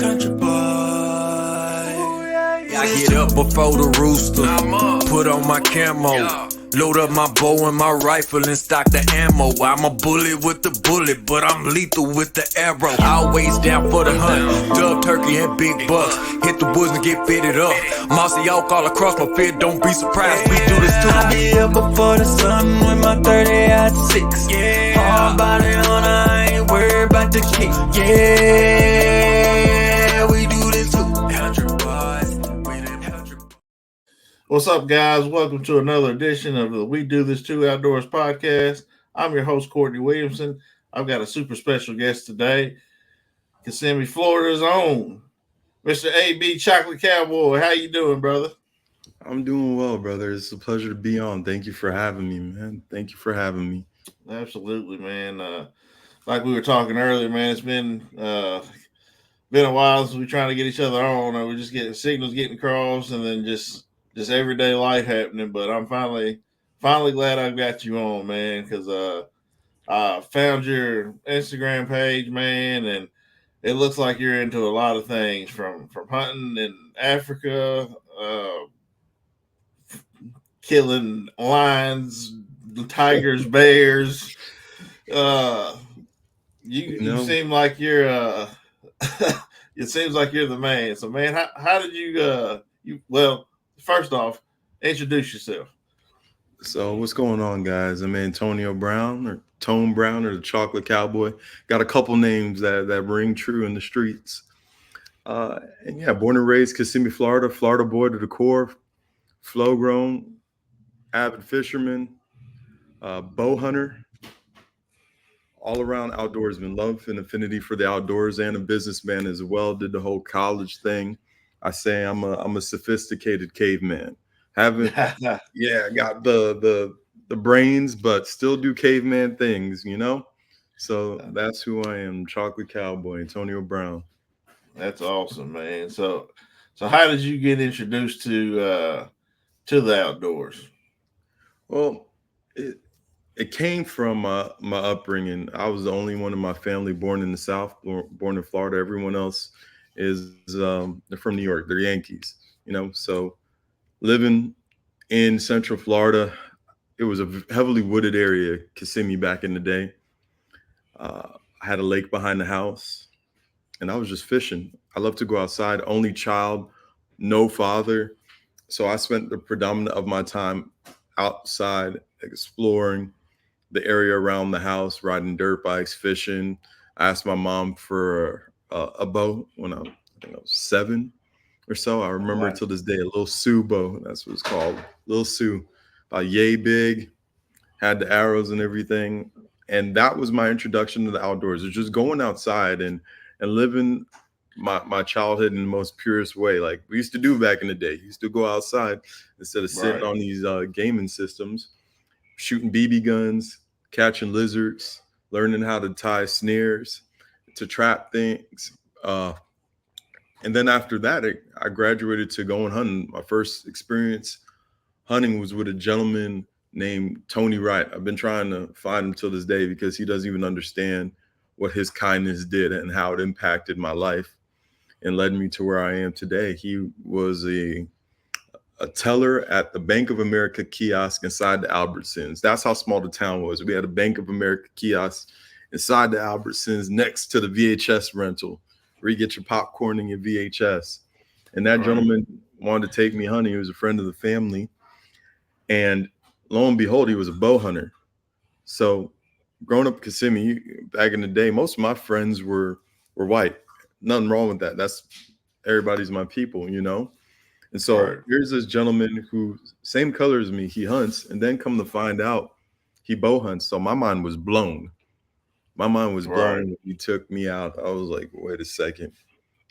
Country boy. I get up before the rooster, put on my camo, load up my bow and my rifle and stock the ammo. I'm a bullet with the bullet, but I'm lethal with the arrow. Always down for the hunt, dove, turkey, and big bucks. Hit the woods and get fitted up. Mossy oak all across my fit, don't be surprised, we do this too. I be up before the sun with my 30-06. Hard body on, I ain't worried about the kick. Yeah, we do this too. What's up, guys? Welcome to another edition of the We Do This Too Outdoors podcast. I'm your host, Courtney Williamson. I've got a super special guest today, Kissimmee, Florida's own, Mr. A.B. Chocolate Cowboy. How you doing, brother? I'm doing well, brother. It's a pleasure to be on. Thank you for having me, man. Thank you for having me. Absolutely, man. Like we were talking earlier, man, it's been a while since we're trying to get each other on. We're just getting signals getting crossed, and then just everyday life happening. But I'm finally glad I've got you on, man, because I found your Instagram page, man, and it looks like you're into a lot of things from hunting in Africa, killing lions, tigers, bears. You seem like you're it seems like you're the man. So, man, how did you well, first off, introduce yourself. So what's going on, guys? I'm Antonio Brown, or Tone Brown, or the Chocolate Cowboy. Got a couple names that ring true in the streets. And yeah, born and raised Kissimmee, Florida. Florida boy to the core. Flow grown, avid fisherman, bow hunter. All around outdoorsman, love and affinity for the outdoors, and a businessman as well. Did the whole college thing. I say I'm a sophisticated caveman. Haven't got the brains, but still do caveman things, you know. So that's who I am, Chocolate Cowboy, Antonio Brown. That's awesome, man. So how did you get introduced to the outdoors? Well, it came from my upbringing. I was the only one in my family born in the South, born in Florida. Everyone else is they're from New York. They're Yankees, you know. So living in Central Florida, it was a heavily wooded area, Kissimmee, back in the day. I had a lake behind the house, and I was just fishing. I love to go outside. Only child, no father. So I spent the predominant of my time outside exploring the area around the house, riding dirt bikes, fishing. I asked my mom for a bow when I was 7 or so. I remember it till this day, a little Sioux bow. That's what it's called. Little Sioux, about yay big, had the arrows and everything. And that was my introduction to the outdoors. It's just going outside and living my childhood in the most purest way. Like we used to do back in the day. You used to go outside instead of sitting on these gaming systems, shooting BB guns, catching lizards, learning how to tie snares to trap things. And then after that, I graduated to going hunting. My first experience hunting was with a gentleman named Tony Wright. I've been trying to find him till this day because he doesn't even understand what his kindness did and how it impacted my life and led me to where I am today. He was a teller at the Bank of America kiosk inside the Albertsons. That's how small the town was. We had a Bank of America kiosk inside the Albertsons next to the VHS rental where you get your popcorn and your VHS. And that gentleman wanted to take me hunting. He was a friend of the family. And lo and behold, he was a bow hunter. So growing up in Kissimmee, back in the day, most of my friends were white. Nothing wrong with that. That's everybody's my people, you know? And so here's this gentleman who same color as me, he hunts, and then come to find out he bow hunts. So my mind was blown. My mind was blown when he took me out. I was like, wait a second.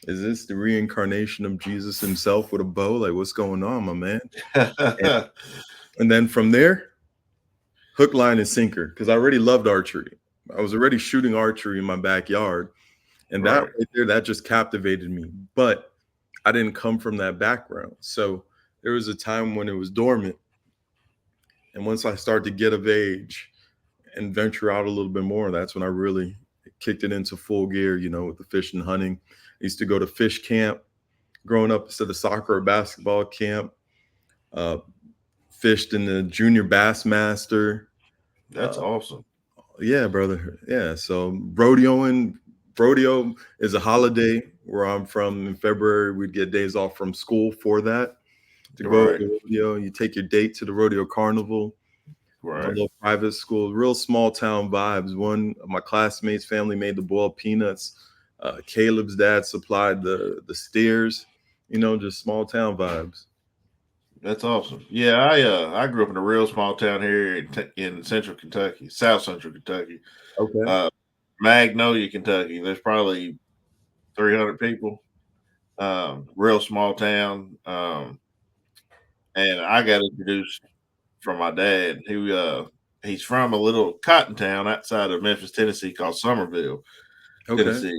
Is this the reincarnation of Jesus himself with a bow? Like, what's going on, my man? and then from there, hook, line, and sinker, because I already loved archery. I was already shooting archery in my backyard. And that right there, that just captivated me. But I didn't come from that background. So there was a time when it was dormant. And once I started to get of age and venture out a little bit more, that's when I really kicked it into full gear, with the fish and hunting. I used to go to fish camp growing up instead of soccer or basketball camp. Uh, Fished in the Junior Bassmaster. That's awesome. Yeah, brother. Yeah. So rodeo is a holiday where I'm from. In February, we'd get days off from school for that to go to Right. the rodeo. You take your date to the rodeo carnival. A Right. little private school, real small town vibes. One of my classmates' family made the boiled peanuts. Caleb's dad supplied the steers. Just small town vibes. That's awesome. Yeah, I grew up in a real small town here in central Kentucky, South Central Kentucky, Okay. Magnolia, Kentucky. There's probably 300 people. Real small town. And I got introduced from my dad. He's from a little cotton town outside of Memphis, Tennessee, called Somerville, Okay. Tennessee.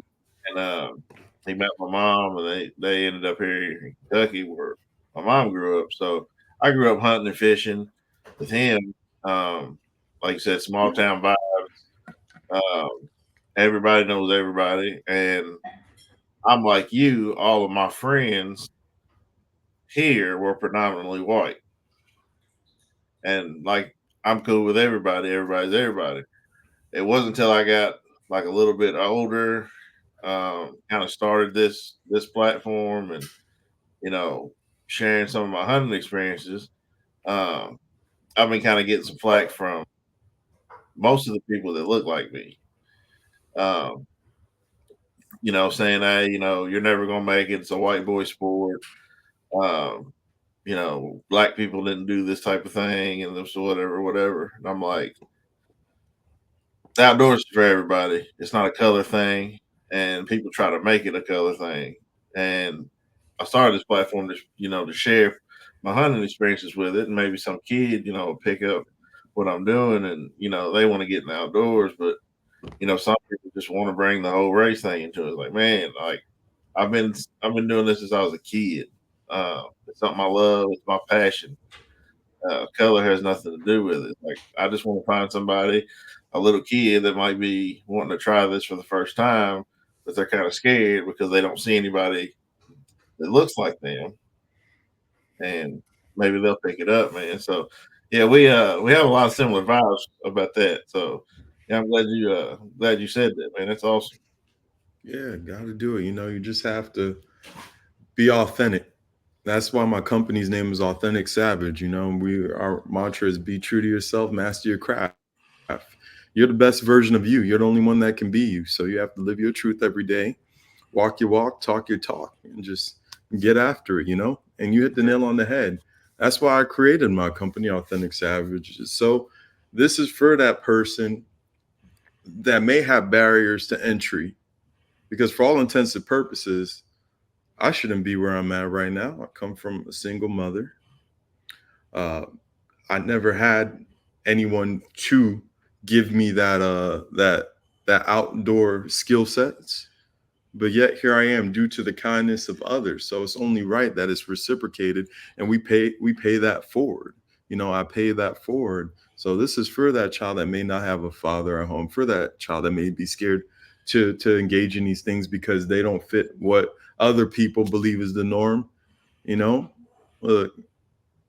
And he met my mom, and they ended up here in Kentucky where my mom grew up. So I grew up hunting and fishing with him. Like I said, small town vibes. Everybody knows everybody, and I'm like you. All of my friends here were predominantly white, and like I'm cool with everybody. Everybody's everybody. It wasn't until I got like a little bit older, kind of started this platform, and sharing some of my hunting experiences. Um, I've been kind of getting some flack from most of the people that look like me. Um, saying, "Hey, you're never gonna make it. It's a white boy sport. Um, black people didn't do this type of thing, and this whatever, whatever." And I'm like, the outdoors is for everybody. It's not a color thing, and people try to make it a color thing. And I started this platform to share my hunting experiences with it, and maybe some kid, pick up what I'm doing, and they want to get in the outdoors, but some people just want to bring the whole race thing into it. Like, man, like I've been doing this since I was a kid. It's something I love. It's my passion. Color has nothing to do with it. Like, I just want to find somebody, a little kid that might be wanting to try this for the first time, but they're kind of scared because they don't see anybody that looks like them, and maybe they'll pick it up, man. So, yeah, we have a lot of similar vibes about that. So, yeah, I'm glad you said that, man. That's awesome. Yeah, got to do it. You just have to be authentic. That's why my company's name is Authentic Savage. Our mantra is be true to yourself, master your craft. You're the best version of you. You're the only one that can be you. So you have to live your truth every day, walk your walk, talk your talk, and just get after it. And you hit the nail on the head. That's why I created my company, Authentic Savage. So this is for that person that may have barriers to entry, because for all intents and purposes, I shouldn't be where I'm at right now. I come from a single mother. Uh, I never had anyone to give me that outdoor skill sets, but yet here I am due to the kindness of others. So it's only right that it's reciprocated, and we pay that forward. I pay that forward. So this is for that child that may not have a father at home, for that child that may be scared to engage in these things because they don't fit what other people believe is the norm. Look,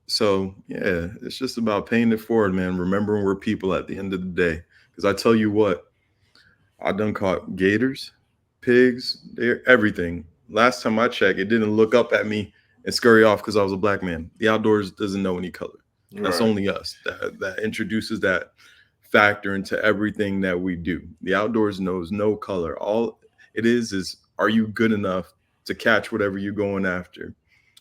so yeah, it's just about paying it forward, man. Remembering we're people at the end of the day. Because I tell you what, I done caught gators, pigs, everything. Last time I checked, it didn't look up at me and scurry off because I was a black man. The outdoors doesn't know any color. That's Right. only us. That introduces that factor into everything that we do. The outdoors knows no color. All it is are you good enough to catch whatever you're going after?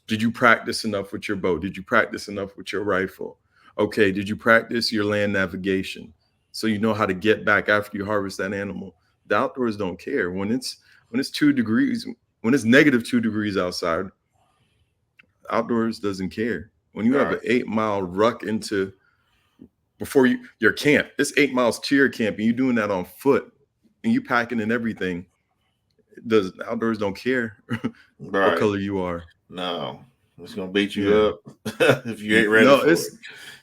Did you practice enough with your bow? Did you practice enough with your rifle? Okay, did you practice your land navigation so you know how to get back after you harvest that animal? The outdoors don't care. When it's 2 degrees, when it's -2 degrees outside, outdoors doesn't care. When you have Right. an 8 mile ruck into before your camp, it's 8 miles to your camp, and you doing that on foot, and you packing and everything. Does outdoors don't care what Right. color you are. No, it's gonna beat you Yeah. up if you ain't ready No, for it.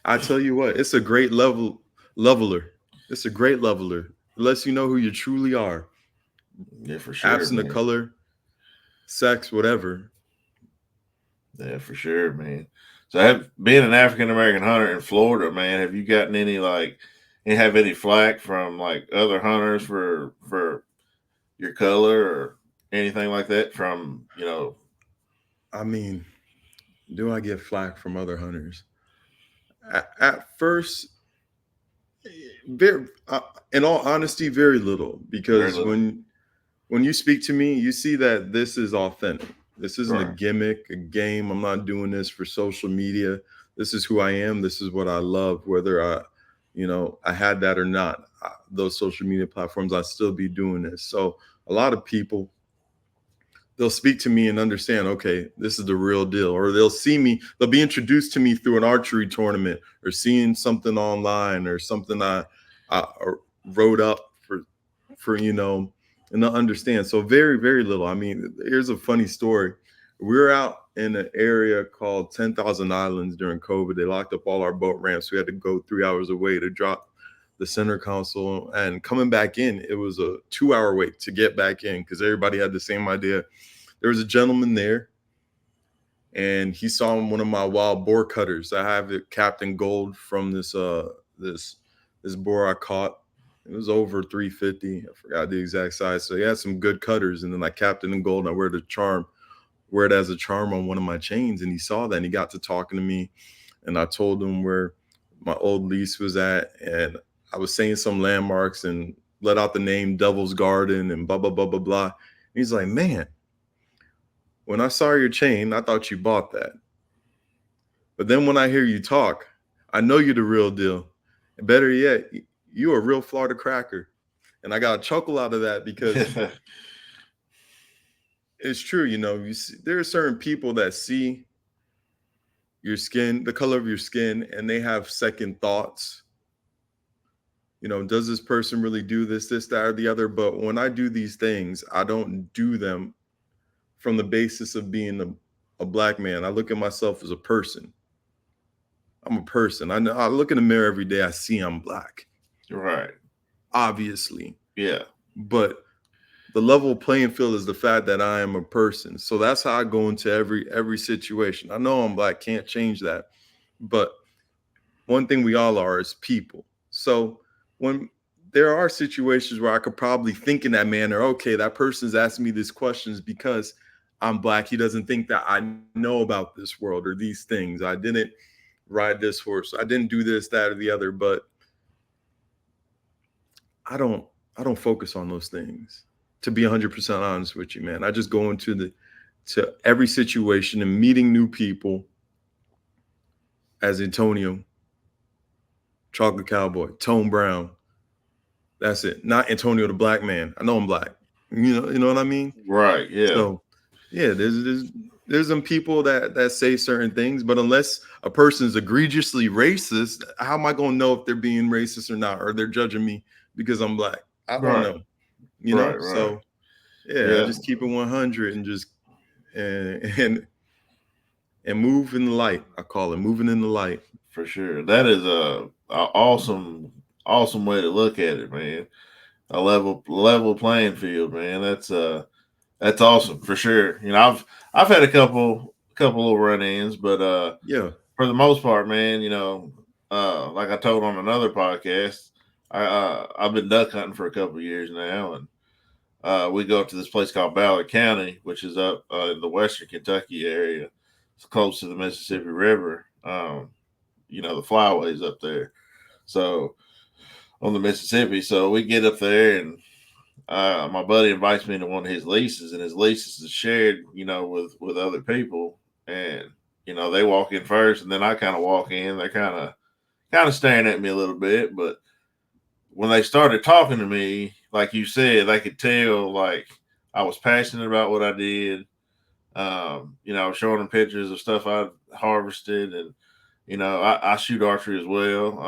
I tell you what, it's a great leveler. It's a great leveler. It lets you know who you truly are. Yeah, for sure, absent of man. color, sex, whatever. Yeah, for sure, man. So, being an African American hunter in Florida, man, have you gotten any and have any flack from like other hunters for your color or anything like that from I mean, do I get flack from other hunters? At first, very, in all honesty, very little, very because little? when you speak to me, you see that this is authentic. This isn't a Right. gimmick, a game. I'm not doing this for social media. This is who I am. This is what I love, whether I had that or not. Those social media platforms, I still be doing this. So a lot of people, they'll speak to me and understand, okay, this is the real deal. Or they'll see me, they'll be introduced to me through an archery tournament or seeing something online or something I wrote up for, and they'll understand. So very, very little. I mean, here's a funny story. We were out in an area called 10,000 Islands during COVID. They locked up all our boat ramps. We had to go 3 hours away to drop the center console, and coming back in, it was a 2 hour wait to get back in because everybody had the same idea. There was a gentleman there, and he saw one of my wild boar cutters. I have it capped in gold from this boar I caught. It was over 350. I forgot the exact size. So he had some good cutters, and then I capped it in gold, and I wear it as a charm on one of my chains. And he saw that, and he got to talking to me, and I told him where my old lease was at, and I was saying some landmarks and let out the name Devil's Garden and blah blah blah blah blah. And he's like, "Man, when I saw your chain, I thought you bought that. But then when I hear you talk, I know you're the real deal. And better yet, you're a real Florida cracker." And I got a chuckle out of that because it's true. There are certain people that see your skin, the color of your skin, and they have second thoughts. Does this person really do this, that, or the other? But when I do these things, I don't do them from the basis of being a black man. I look at myself as a person. I'm a person. I look in the mirror every day. I see I'm black, Right. obviously. Yeah. But the level playing field is the fact that I am a person. So that's how I go into every situation. I know I'm black, can't change that. But one thing we all are is people. So when there are situations where I could probably think in that manner, okay, that person's asking me these questions because I'm black. He doesn't think that I know about this world or these things. I didn't ride this horse. I didn't do this, that, or the other. But I don't focus on those things. To be 100% honest with you, man, I just go into to every situation and meeting new people as Antonio, Chocolate Cowboy, Tone Brown. That's it. Not Antonio the black man. I know I'm black. You know what I mean? Right. Yeah. So yeah, there's some people that say certain things, but unless a person's egregiously racist, how am I gonna know if they're being racist or not, or they're judging me because I'm black? I don't Right. know. Right. So yeah, I Yeah. just keep it 100 and just and move in the light. I call it moving in the light. For sure. That is a awesome way to look at it, man. A level playing field, man. That's awesome for sure. I've had a couple little run-ins, but Yeah. for the most part, man, like I told on another podcast, I've been duck hunting for a couple of years now, and we go to this place called Ballard County, which is up in the western Kentucky area. It's close to the Mississippi River. The flyways up there. So on the Mississippi, so we get up there, and my buddy invites me to one of his leases, and his leases is shared, with other people, and they walk in first, and then I kind of walk in. They're kind of staring at me a little bit, but when they started talking to me, like you said, they could tell like I was passionate about what I did. I was showing them pictures of stuff I'd harvested, and I shoot archery as well.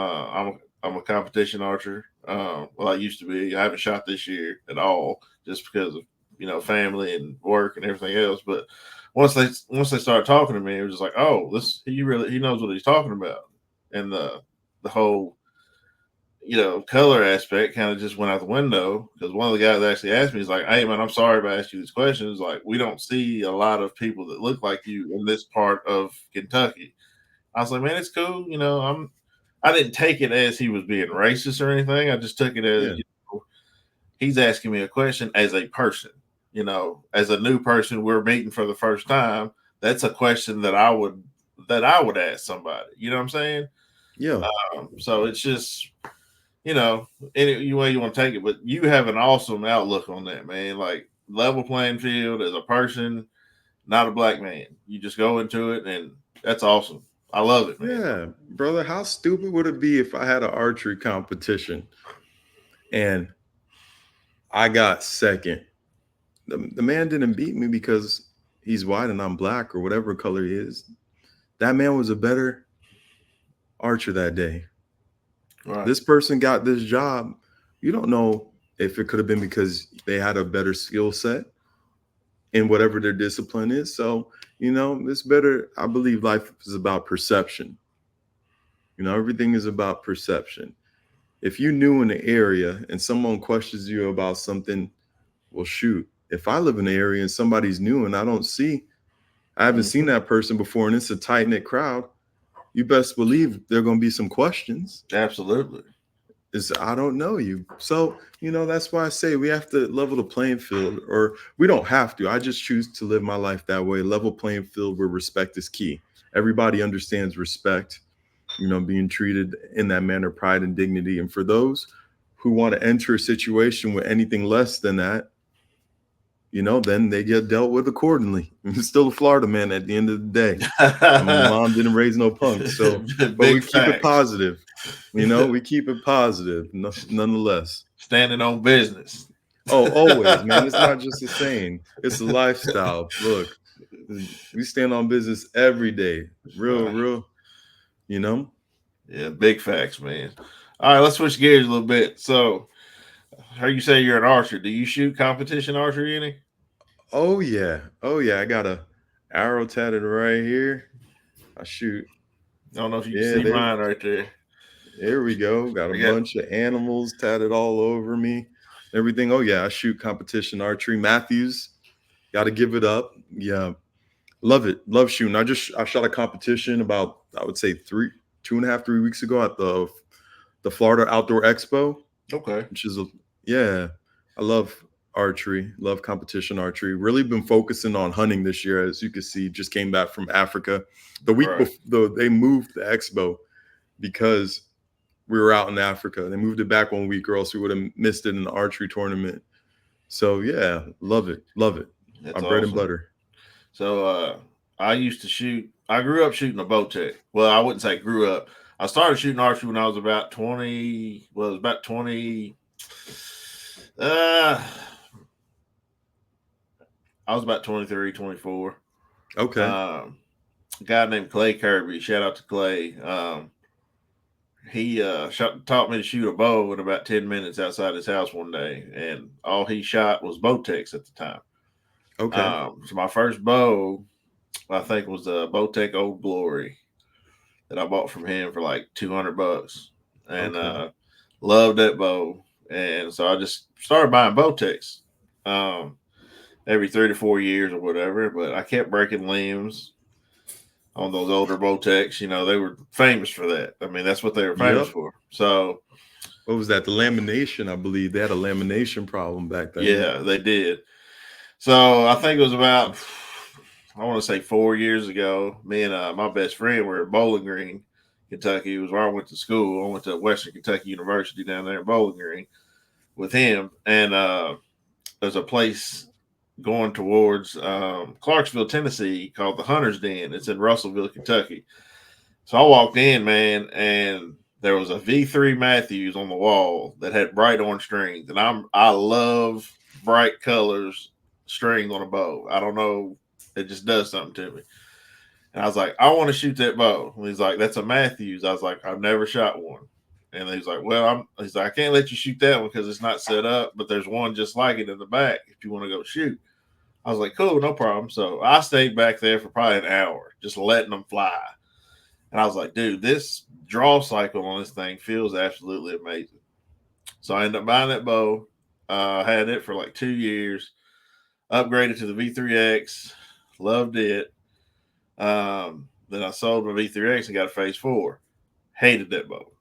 I'm a competition archer. Well, I used to be. I haven't shot this year at all, just because of family and work and everything else. But once they started talking to me, it was just like, oh, he knows what he's talking about, and the whole color aspect kind of just went out the window because one of the guys actually asked me, he's like, "Hey man, I'm sorry if I asked you this question. It's like we don't see a lot of people that look like you in this part of Kentucky." I was like, "Man, it's cool. I didn't take it as he was being racist or anything. I just took it as Yeah. He's asking me a question as a person. As a new person we're meeting for the first time. That's a question that I would ask somebody. You know what I'm saying? Yeah. So it's just any way you want to take it, but you have an awesome outlook on that, man. Like level playing field as a person, not a black man. You just go into it, and that's awesome. I love it, man. Yeah, brother. How stupid would it be if I had an archery competition and I got second? The man didn't beat me because he's white and I'm black or whatever color he is. That man was a better archer that day. Right. This person got this job. You don't know if it could have been because they had a better skill set in whatever their discipline is. So, it's better. I believe life is about perception. Everything is about perception. If you new in the area and someone questions you about something, well, shoot, if I live in the area and somebody's new and I haven't seen that person before and it's a tight knit crowd, you best believe there are going to be some questions. Absolutely. I don't know you. So, that's why I say we have to level the playing field, or we don't have to. I just choose to live my life that way. Level playing field where respect is key. Everybody understands respect, being treated in that manner, pride and dignity. And for those who want to enter a situation with anything less than that, then they get dealt with accordingly. I'm still a Florida man at the end of the day. My mom didn't raise no punks. So, but we keep it positive. We keep it positive, nonetheless. Standing on business. Oh, always, man. It's not just a saying. It's a lifestyle. Look, we stand on business every day. Real, Yeah, big facts, man. All right, let's switch gears a little bit. So, how you say you're an archer? Do you shoot competition archery any? Oh yeah. I got a arrow tatted right here. I shoot. I don't know if you can see mine right there. There we go. Got a bunch of animals tatted all over me. Everything. Oh yeah, I shoot competition archery. Matthews, got to give it up. Yeah, love it. Love shooting. I shot a competition about, I would say 2.5, 3 weeks ago at the Florida Outdoor Expo. Okay. Which is I love archery. Love competition archery. Really been focusing on hunting this year, as you can see. Just came back from Africa. The week before they moved the expo because we were out in Africa. They moved it back 1 week, or else we would have missed it in the archery tournament. So yeah, love it. That's my bread and awesome. butter. So I used to shoot. I grew up shooting a bow tech. Well, I wouldn't say grew up. I started shooting archery when I was about 20. Well, it was about 20. I was about 23, 24. Okay. A guy named Clay Kirby. Shout out to Clay. He taught me to shoot a bow in about 10 minutes outside his house one day, and all he shot was Bowtex at the time. Okay. So my first bow, I think, was a Bowtech Old Glory that I bought from him for like $200, and loved that bow. And so I just started buying Bowtex every 3 to 4 years or whatever. But I kept breaking limbs on those older Bowtechs. They were famous for that. I mean, that's what they were famous for. So what was that? The lamination, I believe. They had a lamination problem back then. Yeah, they did. So I think it was about, I want to say 4 years ago, me and my best friend were at Bowling Green, Kentucky. It was where I went to school. I went to Western Kentucky University down there in Bowling Green with him. And there's a place going towards Clarksville, Tennessee called the Hunter's Den. It's in Russellville, Kentucky. So I walked in, man, and there was a V3 Matthews on the wall that had bright orange strings. And I love bright colors, string on a bow. I don't know. It just does something to me. And I was like, I want to shoot that bow. And he's like, that's a Matthews. I was like, I've never shot one. And he's like, well, he's like, I can't let you shoot that one because it's not set up, but there's one just like it in the back if you want to go shoot. I was like, cool, no problem. So I stayed back there for probably an hour, just letting them fly. And I was like, dude, this draw cycle on this thing feels absolutely amazing. So I ended up buying that bow. Had it for like 2 years. Upgraded to the V3X. Loved it. Then I sold my V3X and got a Phase 4. Hated that bow.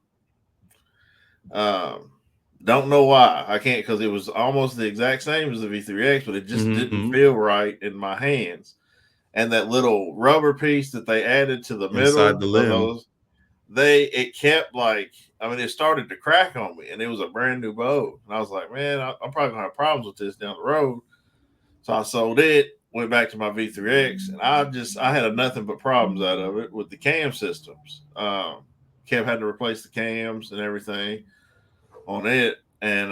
Don't know why. I can't, because it was almost the exact same as the V3X, but it just didn't feel right in my hands. And that little rubber piece that they added to the middle Inside the limb. of those, it kept like, I mean, it started to crack on me, and it was a brand new bow. And I was like, man, I'm probably gonna have problems with this down the road. So I sold it, went back to my V3X, and I had nothing but problems out of it with the cam systems. Kept having to replace the cams and everything on it. And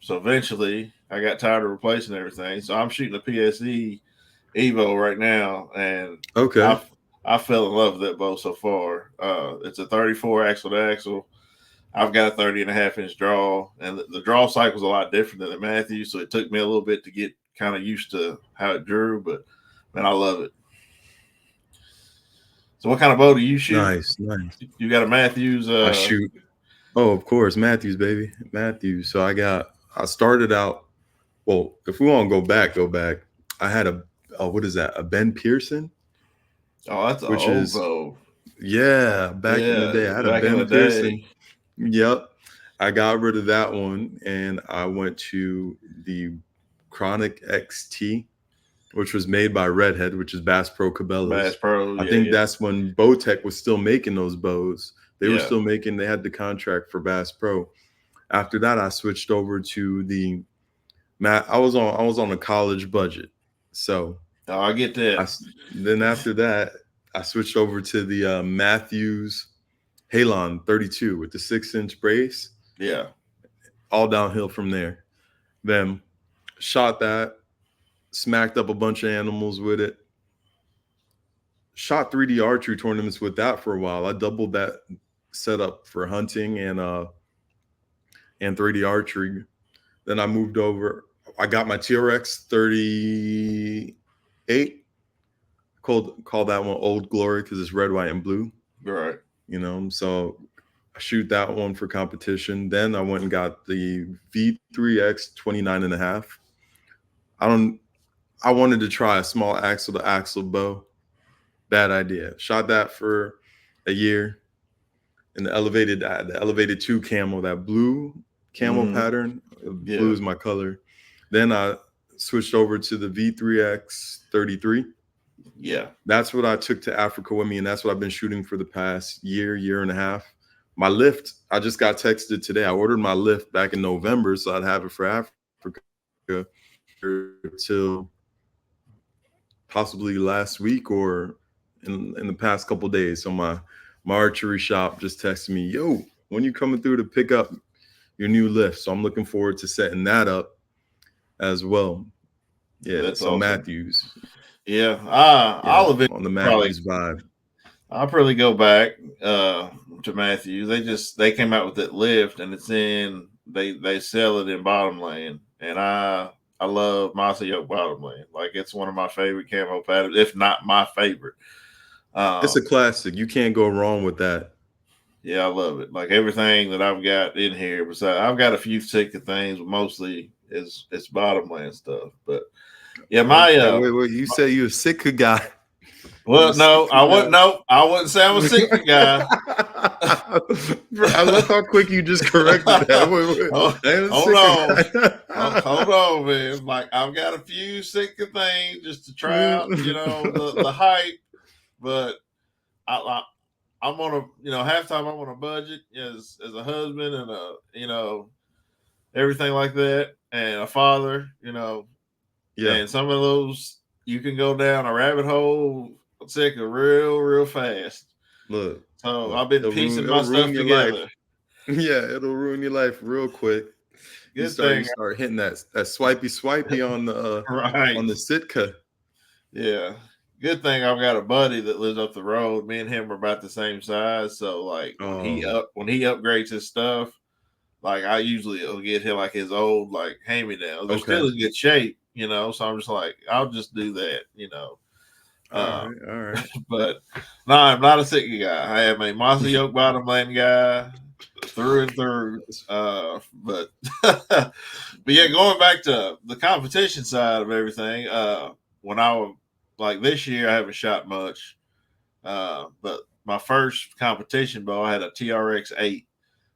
so eventually I got tired of replacing everything. So I'm shooting a PSE Evo right now, and Okay. I fell in love with that bow so far. It's a 34 axle to axle. I've got a 30.5-inch draw, and the draw cycle is a lot different than the Matthews, so it took me a little bit to get kind of used to how it drew, but man, I love it. So what kind of bow do you shoot? Nice. You got a Matthews? I shoot. Oh, of course, Matthews, baby, Matthews. So I started out. Well, if we want to go back. I had what is that? A Ben Pearson. Oh, that's an which old is bow. Back in the day. I had a Ben Pearson. Yep. I got rid of that one and I went to the Chronic XT, which was made by Redhead, which is Bass Pro Cabela's. Bass Pro. I think that's when Bowtech was still making those bows. They were still making. They had the contract for Bass Pro. After that, I switched over to the I was on a college budget, so I get that. Then after that, I switched over to the Matthews Halon 32 with the 6-inch brace. Yeah, all downhill from there. Then shot that, smacked up a bunch of animals with it. Shot 3D archery tournaments with that for a while. I doubled that setup for hunting and 3D archery. Then I moved over. I got my TRX 38. Call that one Old Glory because it's red, white, and blue. Right. You know, so I shoot that one for competition. Then I went and got the V3X 29.5. I wanted to try a small axle to axle bow. Bad idea. Shot that for a year. And the elevated 2 camo, that blue camo pattern. Blue is my color. Then I switched over to the V3X 33. Yeah. That's what I took to Africa with me, and that's what I've been shooting for the past year and a half. My lift, I just got texted today. I ordered my lift back in November, so I'd have it for Africa till possibly last week or in the past couple of days. So my archery shop just texted me, yo, when you coming through to pick up your new lift? So I'm looking forward to setting that up as well. Yeah, that's so awesome. Matthews. Yeah, I'll eventually on the Matthews vibe. I'll probably go back to Matthews. They came out with that lift, and it's in they sell it in Bottomland, and I love Masa Yoke Bottomland. Like, it's one of my favorite camo patterns, if not my favorite. It's a classic. You can't go wrong with that. Yeah, I love it. Like, everything that I've got in here, besides I've got a few Sitka things, but mostly it's Bottomland stuff. But yeah, wait, you say you're a Sitka guy. Well, no, I wouldn't. No, I wouldn't say I'm a Sitka guy. I love how quick you just corrected that. Hold on, man. Like, I've got a few Sitka things just to try out, the hype. But I'm on a, halftime I'm on a budget as a husband and everything like that, and a father, Yeah. And some of those you can go down a rabbit hole Sitka real fast. Look, so I've been piecing my stuff together. Yeah, it'll ruin your life real quick. You start hitting that swipey on the right on the Sitka. Yeah. Good thing I've got a buddy that lives up the road. Me and him are about the same size. So like when he upgrades his stuff, like I usually will get him like his old like hand-me-downs. They're still in good shape, So I'm just like, I'll just do that, All right. But no, I'm not a sicky guy. I am a Mossy Yoke Bottom Land guy through and through. But but yeah, going back to the competition side of everything, when I was like this year, I haven't shot much. But my first competition bow, I had a TRX 8,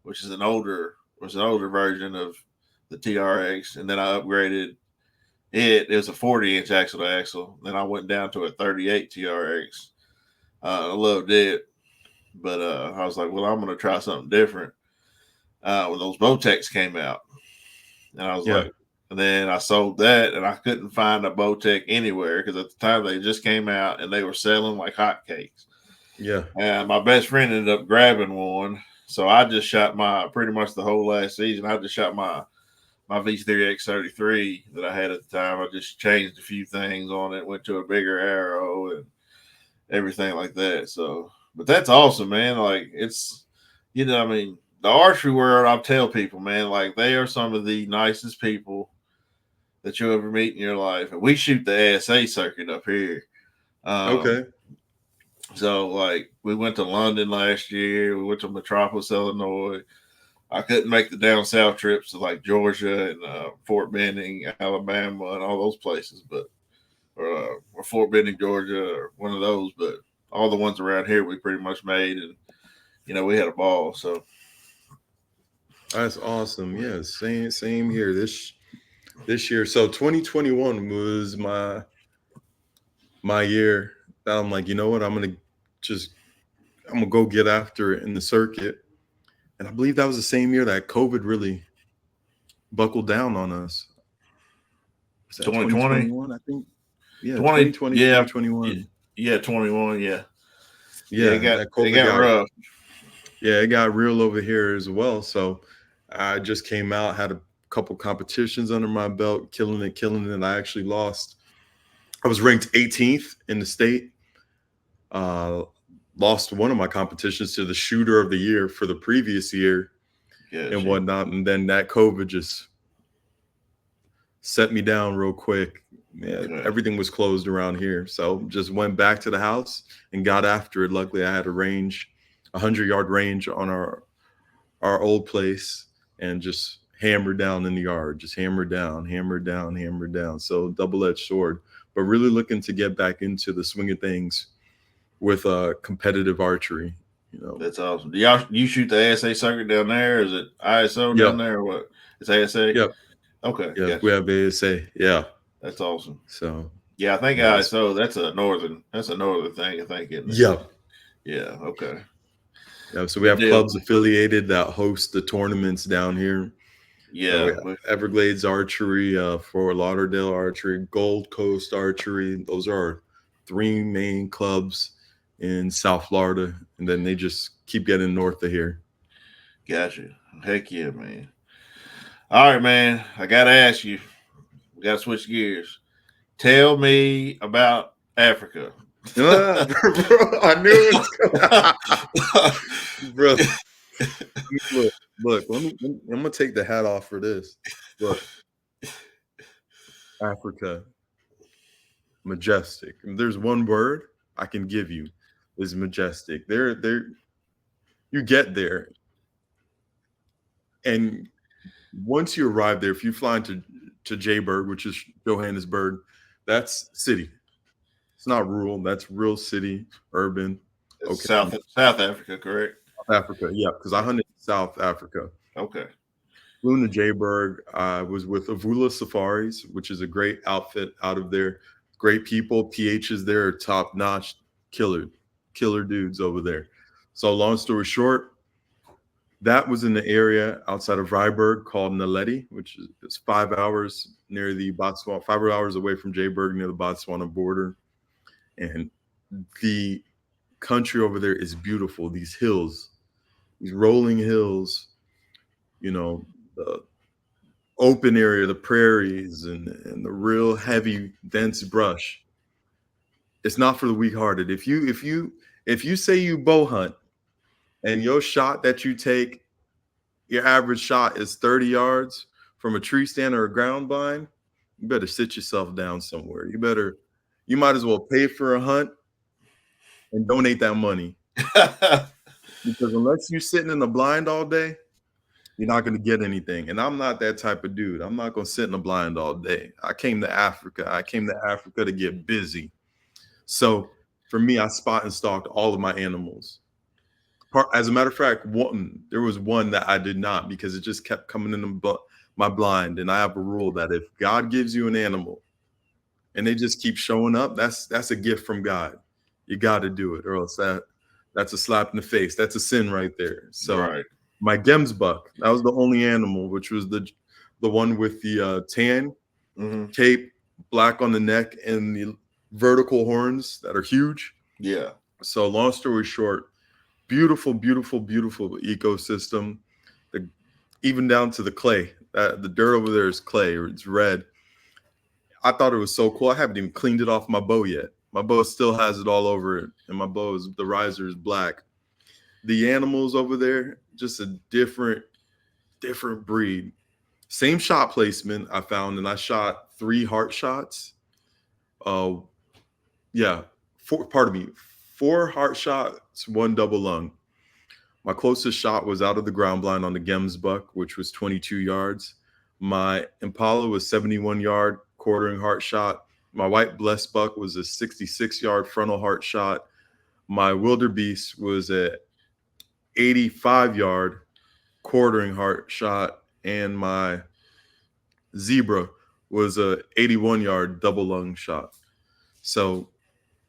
which is an older version of the TRX, and then I upgraded it. It was a 40-inch axle to axle. Then I went down to a 38 TRX. I loved it, but I was like, well, I'm going to try something different. When those Bowtechs came out, and I was Yeah. like, and then I sold that, and I couldn't find a Bowtech anywhere because at the time they just came out and they were selling like hotcakes. Yeah. And my best friend ended up grabbing one, so I just shot my pretty much the whole last season. I just shot my V3X33 that I had at the time. I just changed a few things on it, went to a bigger arrow and everything like that. So, but that's awesome, man. Like it's, I mean, the archery world, I'll tell people, man, like they are some of the nicest people that you'll ever meet in your life. And we shoot the ASA circuit up here. Okay. So like we went to London last year. We went to Metropolis, Illinois. I couldn't make the down south trips to like Georgia and Fort Benning, Alabama, and all those places, but or Fort Benning, Georgia, or one of those. But all the ones around here we pretty much made, and we had a ball. So That's awesome. Yeah, same here. This year. So 2021 was my year that I'm like, you know what? I'm gonna go get after it in the circuit. And I believe that was the same year that COVID really buckled down on us. Was that 2020, 2021? I think. Yeah, 20, 2020, yeah, 2021. yeah, 21, yeah, Yeah, It that COVID got rough. yeah, it got real over here as well. So I just came out, had a couple competitions under my belt, killing it. I actually lost. I was ranked 18th in the state. Lost one of my competitions to the shooter of the year for the previous year and whatnot. And then that COVID just set me down real quick. Yeah, everything was closed around here. So just went back to the house and got after it. Luckily, I had a 100-yard range on our old place, and just hammered down in the yard, just hammered down. So double-edged sword, but really looking to get back into the swing of things with competitive archery. That's awesome. Do you shoot the ASA circuit down there? Is it ISO down there or what? It's ASA? Yep. Okay. Yeah, Gotcha. we have ASA. Yeah. That's awesome. So yeah, I think ISO, that's a northern thing, I think, isn't it? Yep. Yeah, okay. Yeah, so we have clubs affiliated that host the tournaments down here. Yeah. Everglades Archery, Fort Lauderdale Archery, Gold Coast Archery. Those are our 3 main clubs in South Florida. And then they just keep getting north of here. Gotcha. Heck yeah, man. All right, man. I got to ask you. We got to switch gears. Tell me about Africa. Bro, I knew it was bro. Look, I'm gonna take the hat off for this. Look, Africa, majestic. If there's one word I can give you, is majestic. You get there, and once you arrive there, if you fly into Joburg, which is Johannesburg, that's city. It's not rural. That's real city, urban. Okay. South Africa, correct? South Africa, yeah, because I hunted South Africa. Okay. Flew into Joburg. I was with Avula Safaris, which is a great outfit out of there. Great people. PHs there are top notch, killer dudes over there. So long story short, that was in the area outside of Vryburg called Naledi, which is 5 hours near the Botswana, 5 hours away from Joburg near the Botswana border. And the country over there is beautiful. These hills, these rolling hills, the open area, the prairies, and the real heavy, dense brush. It's not for the weak-hearted. If you say you bow hunt and your shot that you take, your average shot is 30 yards from a tree stand or a ground blind, you better sit yourself down somewhere. You better you might as well pay for a hunt and donate that money, because unless you're sitting in the blind all day, you're not going to get anything. And I'm not that type of dude. I'm not going to sit in the blind all day. I came to Africa. I came to Africa to get busy. So for me, I spot and stalked all of my animals. As a matter of fact, there was one that I did not, because it just kept coming in my blind. And I have a rule that if God gives you an animal and they just keep showing up, that's a gift from God. You got to do it, or else that's a slap in the face. That's a sin right there. So Right. my Gemsbuck, that was the only animal, which was the one with the tan cape, black on the neck, and the vertical horns that are huge. Yeah. So long story short, beautiful, beautiful, beautiful ecosystem. Even down to the clay. The dirt over there is clay, or it's red. I thought it was so cool. I haven't even cleaned it off my bow yet. My bow still has it all over it, and my bow is, the riser is black. The animals over there, just a different breed. Same shot placement I found, and I shot 3 heart shots. Yeah, 4 heart shots, 1 double lung. My closest shot was out of the ground blind on the Gemsbuck, which was 22 yards. My Impala was 71 yard quartering heart shot. My white blessed buck was a 66 yard frontal heart shot. My wildebeest was a 85 yard quartering heart shot, and my zebra was a 81 yard double lung shot. So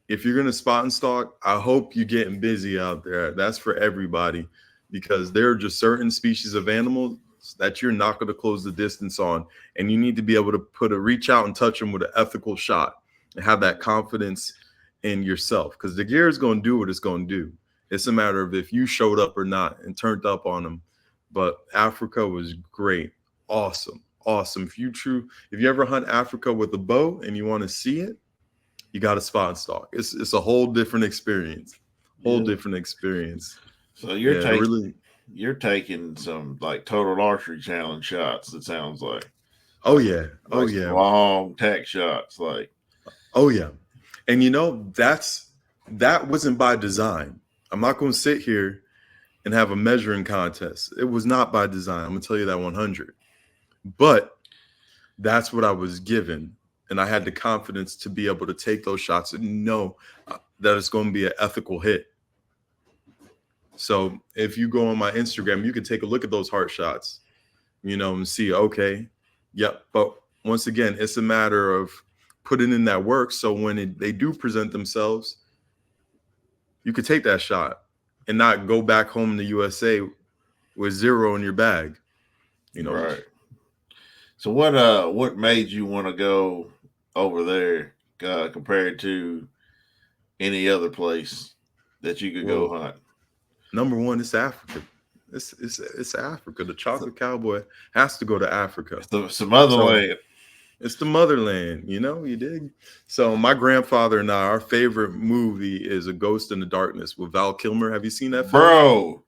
if you're going to spot and stalk, I hope you're getting busy out there. That's for everybody, because there are just certain species of animals that you're not going to close the distance on. And you need to be able to reach out and touch them with an ethical shot and have that confidence in yourself, because the gear is going to do what it's going to do. It's a matter of if you showed up or not and turned up on them. But Africa was great. Awesome. If you ever hunt Africa with a bow and you want to see it, you got to spot and stalk. It's a whole different experience. Different experience. So you're taking some like total archery challenge shots, it sounds like. Oh yeah. Long tack shots, like. Oh yeah. And that wasn't by design. I'm not going to sit here and have a measuring contest. It was not by design. I'm going to tell you that 100. But that's what I was given. And I had the confidence to be able to take those shots and know that it's going to be an ethical hit. So if you go on my Instagram, you can take a look at those heart shots, and see, okay, yep. But once again, it's a matter of putting in that work. So when they do present themselves, you could take that shot and not go back home in the USA with 0 in your bag. Right. So what made you want to go over there compared to any other place that you could go hunt? Number one, it's Africa. It's Africa. The chocolate cowboy has to go to Africa. It's the motherland. It's the motherland, you dig? So my grandfather and our favorite movie is A Ghost in the Darkness with Val Kilmer. Have you seen that film? Bro,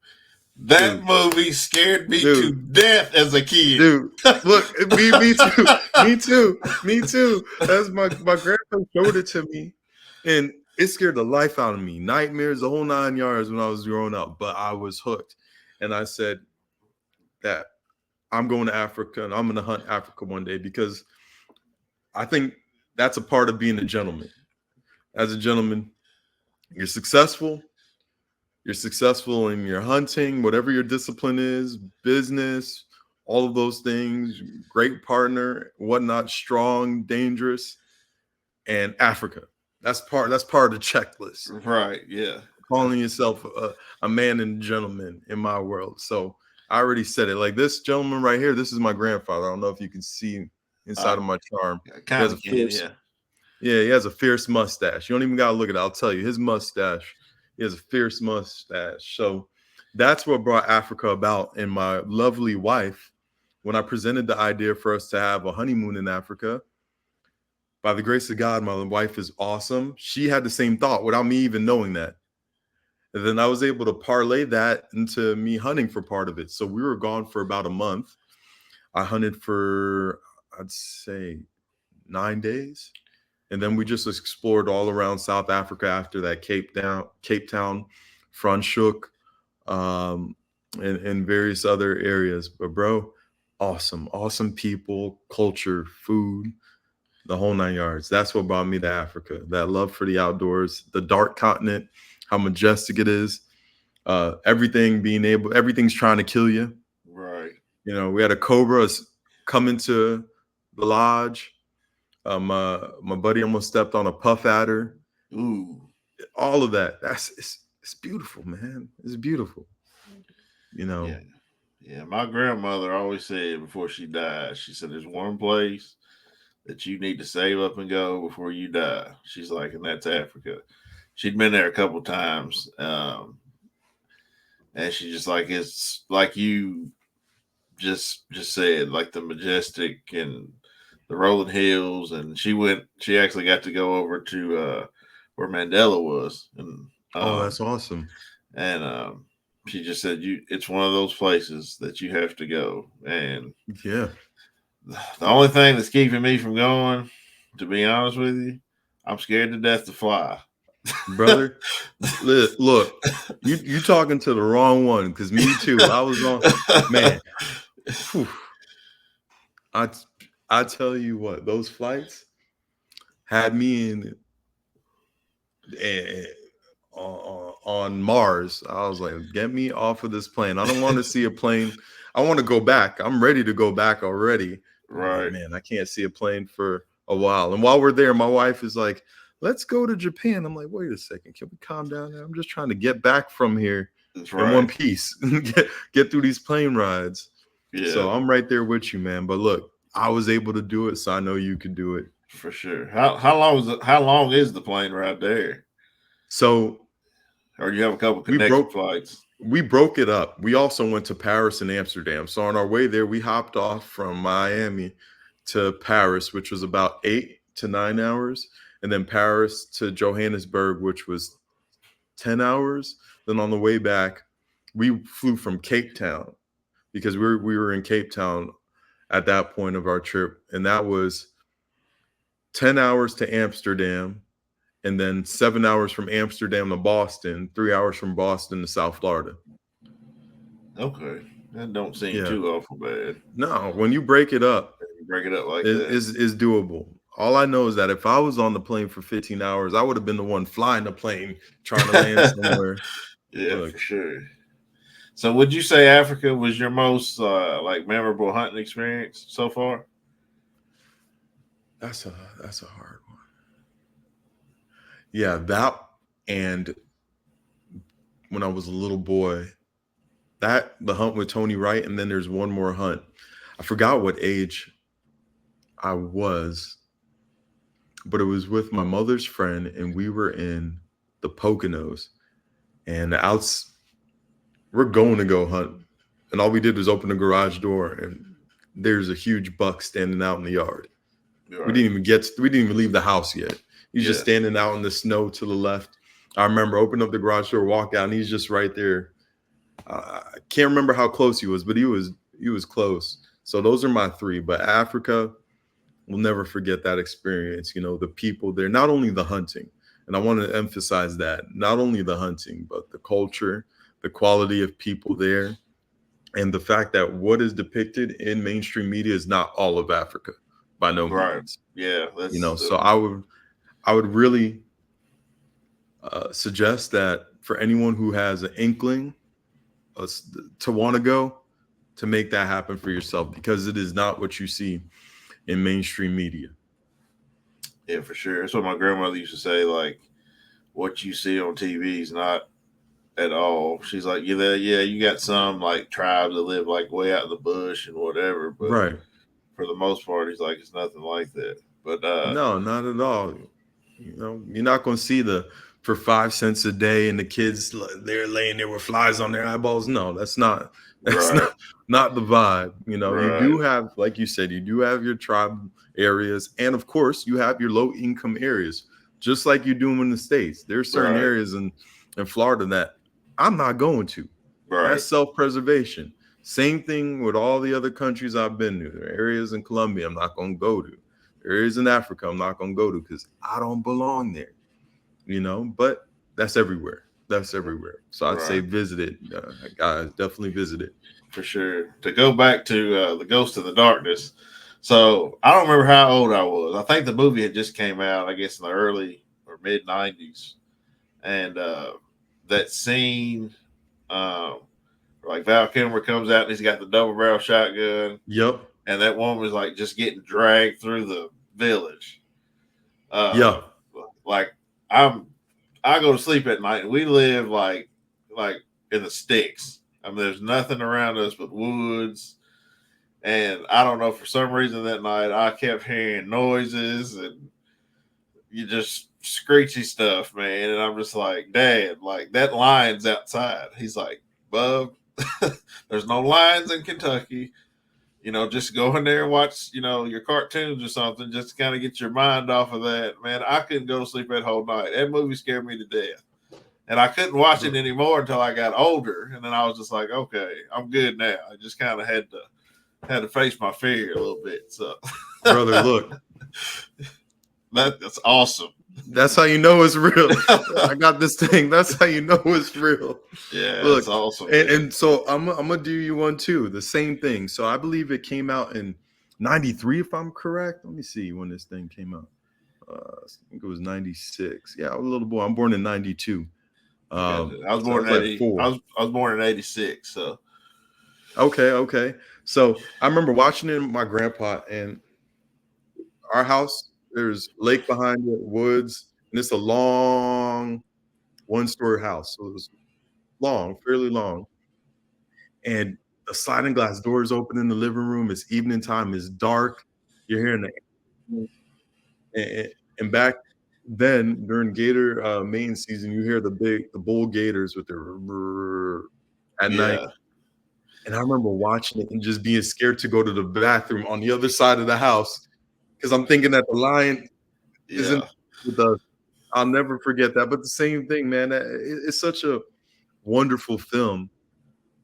that movie scared me to death as a kid. Dude, look, me too. That's my grandpa showed it to me, and it scared the life out of me. Nightmares, the whole 9 yards when I was growing up, but I was hooked. And I said that I'm going to Africa and I'm going to hunt Africa one day, because I think that's a part of being a gentleman. As a gentleman, you're successful. You're successful in your hunting, whatever your discipline is, business, all of those things, great partner, whatnot, strong, dangerous, and Africa. That's part of the checklist. Right, yeah. Calling yourself a man and gentleman in my world. So I already said it. Like this gentleman right here, this is my grandfather. I don't know if you can see inside of my charm. He has a fierce mustache. You don't even got to look at it. I'll tell you, his mustache, he has a fierce mustache. So that's what brought Africa about. And my lovely wife, when I presented the idea for us to have a honeymoon in Africa, by the grace of God, my wife is awesome. She had the same thought without me even knowing that. And then I was able to parlay that into me hunting for part of it. So we were gone for about a month. I hunted for, I'd say, 9 days. And then we just explored all around South Africa after that, Cape Town, Franschhoek, um, and various other areas. But bro, awesome people, culture, food, the whole 9 yards. That's what brought me to Africa. That love for the outdoors, the dark continent, how majestic it is. Everything's trying to kill you. Right. You know, we had a cobra come into the lodge. My buddy almost stepped on a puff adder. Ooh. All of that. It's beautiful, man. It's beautiful. You know. Yeah. Yeah. My grandmother always said before she died, she said, "There's one place that you need to save up and go before you die." She's like, and that's Africa. She'd been there a couple times, and she just like, it's like you just said, like the majestic and the rolling hills. And she actually got to go over to where Mandela was, and Oh, that's awesome. and she just said, it's one of those places that you have to go. And Yeah. the only thing that's keeping me from going, to be honest with you, I'm scared to death to fly. Brother, look, you talking to the wrong one, because me too. I was on, man. Whew. I tell you what, those flights had me in on Mars. I was like, get me off of this plane. I don't want to see a plane. I want to go back. I'm ready to go back already. Right. Like, man, I can't see a plane for a while. And while we're there, my wife is like, let's go to Japan. I'm like, wait a second. Can we calm down now? I'm just trying to get back from here in one piece. get through these plane rides. Yeah. So I'm right there with you, man. But look, I was able to do it, so I know you could do it. For sure. How long is the plane ride there? So, or you have a couple connection flights? We broke it up. We also went to Paris and Amsterdam. So on our way there, we hopped off from Miami to Paris, which was about 8 to 9 hours, and then Paris to Johannesburg, which was 10 hours. Then on the way back, we flew from Cape Town, because we were in Cape Town at that point of our trip, and that was 10 hours to Amsterdam, and then 7 hours from Amsterdam to Boston, 3 hours from Boston to South Florida. Okay. That don't seem too awful bad. No, when you break it up like that, is doable. All I know is that if I was on the plane for 15 hours, I would have been the one flying the plane, trying to land somewhere. For sure. So would you say Africa was your most memorable hunting experience so far? That's a hard one. Yeah, that, and when I was a little boy, the hunt with Tony Wright, and then there's one more hunt. I forgot what age I was, but it was with my mother's friend, and we were in the Poconos, and we're going to go hunt, and all we did was open the garage door, and there's a huge buck standing out in the yard. Right. We didn't even leave the house yet. He's just standing out in the snow to the left. I remember opening up the garage door, walk out, and he's just right there. I can't remember how close he was, but he was close. So those are my three. But Africa, we'll never forget that experience. You know, the people there, not only the hunting, and I want to emphasize that, not only the hunting, but the culture, the quality of people there, and the fact that what is depicted in mainstream media is not all of Africa, by no means. Yeah. So I would really suggest that for anyone who has an inkling to want to go, to make that happen for yourself, because it is not what you see in mainstream media. Yeah, for sure. That's what my grandmother used to say, like, what you see on TV is not at all. She's like, you got some like tribes that live like way out in the bush and whatever, but for the most part, he's like, it's nothing like that. But no, not at all. You know, you're not going to see for 5 cents a day and the kids, they're laying there with flies on their eyeballs. No, that's not the vibe. You know, you do have, like you said, you do have your tribe areas, and of course you have your low income areas, just like you do in the States. There's certain areas in Florida that I'm not going to. That's self-preservation. Same thing with all the other countries I've been to. There are areas in Colombia I'm not going to go to. areas in Africa I'm not gonna go to because I don't belong there, you know. But that's everywhere. That's everywhere. So I'd say Right. visit it, guys. Definitely visit it. For sure. To go back to the Ghost of the Darkness. So I don't remember how old I was. I think the movie had just came out, I guess, in the early or mid '90s, and that scene, um, like Val Kilmer comes out and he's got the double barrel shotgun, Yep. and that woman was like just getting dragged through the village. Yeah. Like I'm, I go to sleep at night, and we live like in the sticks. I mean, there's nothing around us but woods. And I don't know, for some reason that night I kept hearing noises and you just screechy stuff, man. And I'm just like, Dad, like that lion's outside. He's like, Bub, there's no lions in Kentucky. You know, just go in there and watch, you know, your cartoons or something, just to kind of get your mind off of that. Man, I couldn't go to sleep that whole night. That movie scared me to death. And I couldn't watch it anymore until I got older. And then I was just like, okay, I'm good now. I just kind of had to face my fear a little bit. So, Brother, look, that's awesome. that's how you know it's real. I got this thing. That's how you know it's real. Yeah, Look, that's awesome. and so I'm gonna do you one too. The same thing. So I believe it came out in '93, if I'm correct. Let me see when this thing came out. I think it was '96. Yeah, I was a little boy. I'm born in '92. I was So I born was in like 80. 4. I was born in '86. So Okay. So I remember watching it with my grandpa, and our house, there's lake behind it, woods, and it's a long one-story house. So it was long, fairly long. And the sliding glass doors open in the living room. It's evening time. It's dark. You're hearing the and back then during gator mating season, you hear the bull gators with their at night. yeah, And I remember watching it and just being scared to go to the bathroom on the other side of the house because I'm thinking that the lion isn't yeah, with us. I'll never forget that. But the same thing, man. It's such a wonderful film.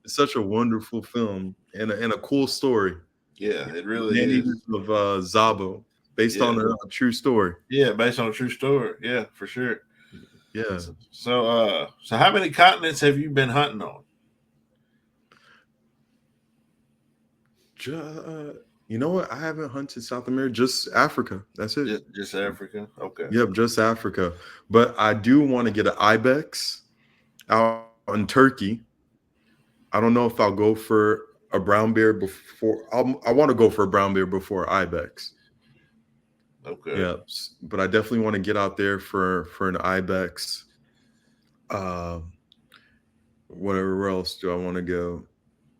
It's such a wonderful film and a cool story. yeah. It really Man is. Eaters of Zabo, based Yeah, on a true story. yeah. Based on a true story. Yeah, for sure. Yeah. So how many continents have you been hunting on? You know what? I haven't hunted South America, just Africa. That's it. Just Africa. Okay. Yep, just Africa. But I do want to get an ibex out in Turkey. I don't know if I'll go for a brown bear before. I want to go for a brown bear before ibex. Okay. Yeah, but I definitely want to get out there for an ibex. Whatever else do I want to go?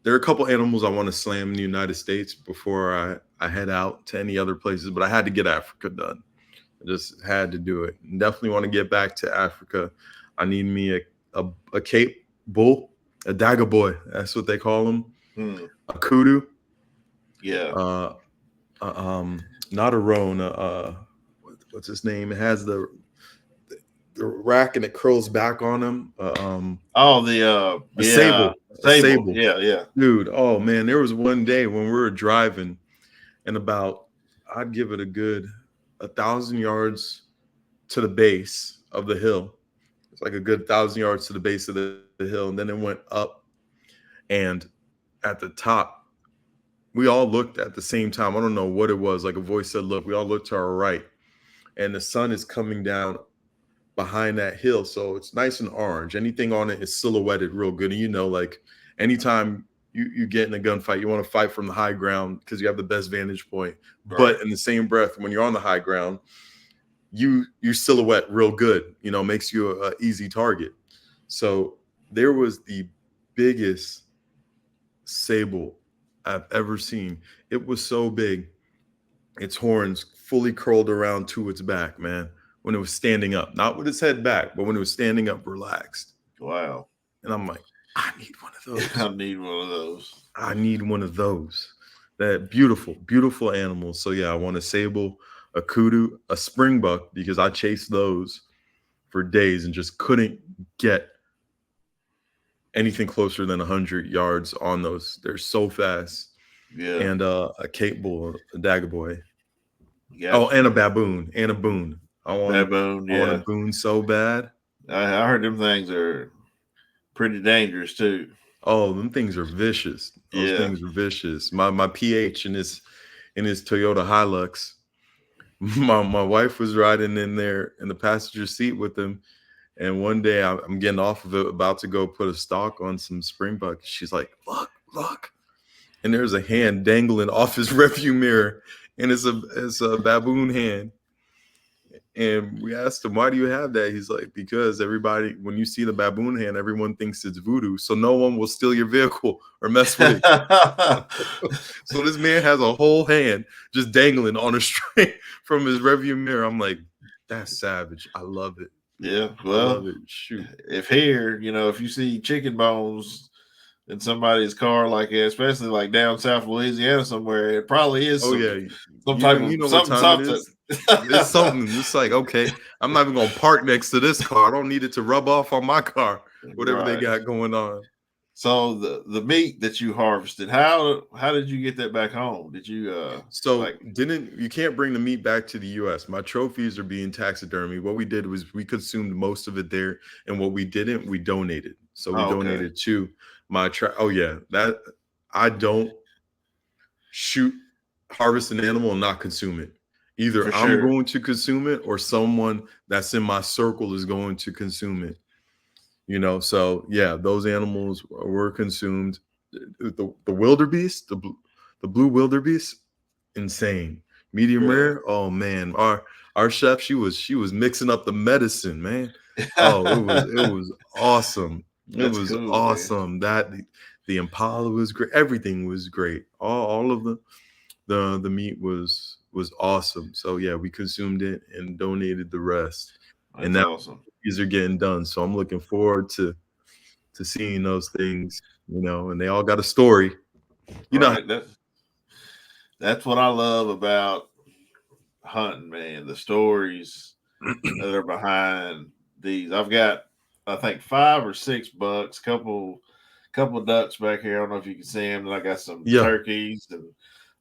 There are a couple animals I want to slam in the United States before I head out to any other places, but I had to get Africa done. I just had to do it. And definitely want to get back to Africa. I need me a Cape bull, a dagger boy. That's what they call them. A kudu. Yeah. Not a roan. What's his name? It has the rack and it curls back on him. A sable. A sable. Yeah. Dude, oh man, there was one day when we were driving and I'd give it a good 1,000 yards to the base of the hill. It's like a good 1,000 yards to the base of the hill. And then it went up. And at the top, we all looked at the same time. I don't know what it was. Like a voice said, look, we all looked to our right. And the sun is coming down behind that hill. So it's nice and orange. Anything on it is silhouetted real good. And you know, like anytime you get in a gunfight, you want to fight from the high ground because you have the best vantage point. Right. But in the same breath, when you're on the high ground, you silhouette real good, you know, makes you an easy target. So there was the biggest sable I've ever seen. It was so big. Its horns fully curled around to its back, man, when it was standing up, not with its head back, but when it was standing up relaxed. Wow. And I'm like, I need one of those. I need one of those. I need one of those. That beautiful, beautiful animals. So yeah, I want a sable, a kudu, a springbuck, because I chased those for days and just couldn't get anything closer than 100 yards on those. They're so fast. Yeah. And a Cape bull, a dagger boy. You got Oh, and a baboon, and a boon. baboon. I want a Yeah, boon so bad. I heard them things are pretty dangerous too. Oh, them things are vicious. Those Yeah. things are vicious. My PH in his Toyota Hilux. My wife was riding in there in the passenger seat with him, and one day I'm getting off of it, about to go put a stalk on some springbuck. She's like, "Look, look!" And there's a hand dangling off his rearview mirror, and it's a baboon hand. And we asked him, "Why do you have that?" He's like, "Because everybody, when you see the baboon hand, everyone thinks it's voodoo, so no one will steal your vehicle or mess with it." So this man has a whole hand just dangling on a string from his rearview mirror. I'm like, that's savage. I love it. Yeah. I Well, love it. Shoot. if here, if you see chicken bones in somebody's car like that, especially like down south Louisiana somewhere, it probably is Oh some yeah. some type You of know what time it something. is? It's something. It's like, okay, I'm not even gonna park next to this car. I don't need it to rub off on my car, whatever they Right. got going on. So the meat that you harvested, how did you get that back home? Did you So like you can't bring the meat back to the US. My trophies are being taxidermy. What we did was we consumed most of it there, and what we didn't, we donated. So we okay. donated to oh yeah, that I don't shoot harvest an animal and not consume it. Either For I'm sure. going to consume it or someone that's in my circle is going to consume it. So yeah, those animals were consumed. The wildebeest, the blue wildebeest, insane. Medium Really? rare. Oh man, our chef, she was mixing up the medicine, man. Oh, it was awesome. It That's was cool, man. awesome. That the Impala was great. Everything was great. All of the meat was awesome. So yeah, we consumed it and donated the rest. And That's now awesome. these are getting done. So I'm looking forward to seeing those things, and they all got a story. You know, Right. That's what I love about hunting, man. The stories that are behind these. I've got I think 5 or 6 bucks, couple ducks back here. I don't know if you can see them. And I got some yeah, turkeys, and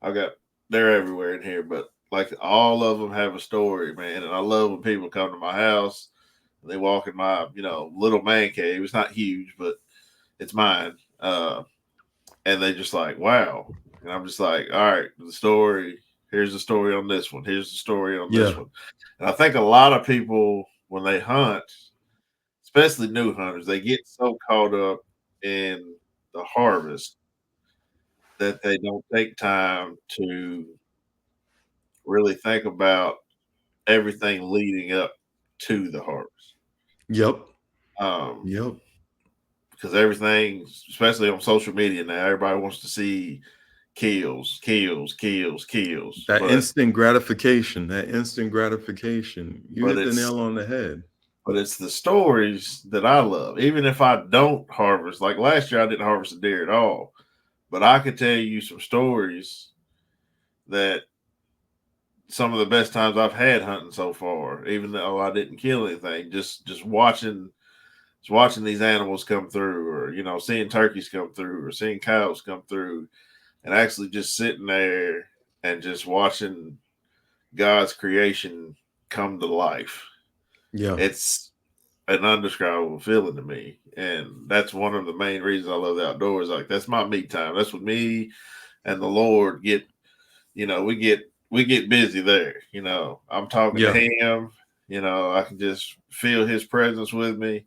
I got they're everywhere in here. But like all of them have a story, man. And I love when people come to my house and they walk in my little man cave. It's not huge, but it's mine. And they just like, wow. And I'm just like, all right, the story. Here's the story on this one. Here's the story on this yeah, one. And I think a lot of people, when they hunt, especially new hunters, they get so caught up in the harvest that they don't take time to really think about everything leading up to the harvest. yep, Um, yep. because everything, especially on social media now, everybody wants to see kills, kills, kills, kills. That instant gratification. That instant gratification. You But hit the it's nail on the head. but it's the stories that I love. Even if I don't harvest, like last year I didn't harvest a deer at all, but I could tell you some stories that some of the best times I've had hunting so far, even though I didn't kill anything, just watching these animals come through, or seeing turkeys come through, or seeing cows come through, and actually just sitting there and just watching God's creation come to life. Yeah, It's an undescribable feeling to me, and that's one of the main reasons I love the outdoors. Like that's my me time. That's when me and the Lord get. We get busy there. I'm talking to yeah, Him. I can just feel His presence with me,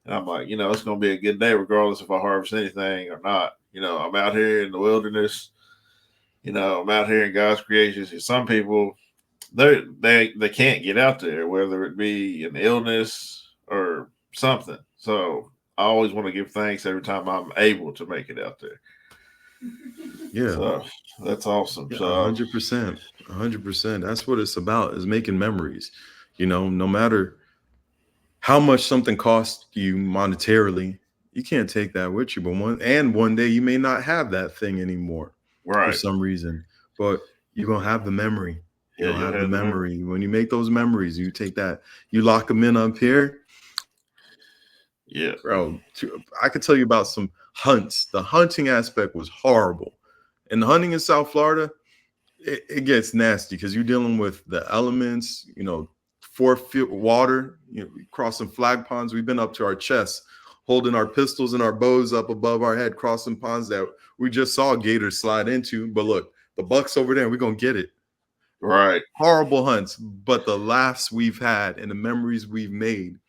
and I'm like, it's gonna be a good day regardless if I harvest anything or not. I'm out here in the wilderness. I'm out here in God's creations. And some people they can't get out there, whether it be an illness or something. So I always want to give thanks every time I'm able to make it out there. yeah. So that's awesome. Yeah, So 100%. 100%. That's what it's about, is making memories. No matter how much something costs you monetarily, you can't take that with you. But one day you may not have that thing anymore for right, some reason. But you're gonna have the memory. yeah, You're gonna you'll have the have the memory. memory. When you make those memories, you take that, you lock them in up here, Yeah, bro. I could tell you about some hunts. The hunting aspect was horrible. And the hunting in South Florida, it gets nasty because you're dealing with the elements, 4 feet water, crossing flag ponds. We've been up to our chests, holding our pistols and our bows up above our head, crossing ponds that we just saw gators slide into. But look, the buck's over there, and we're going to get it. Right. Horrible hunts, but the laughs we've had and the memories we've made,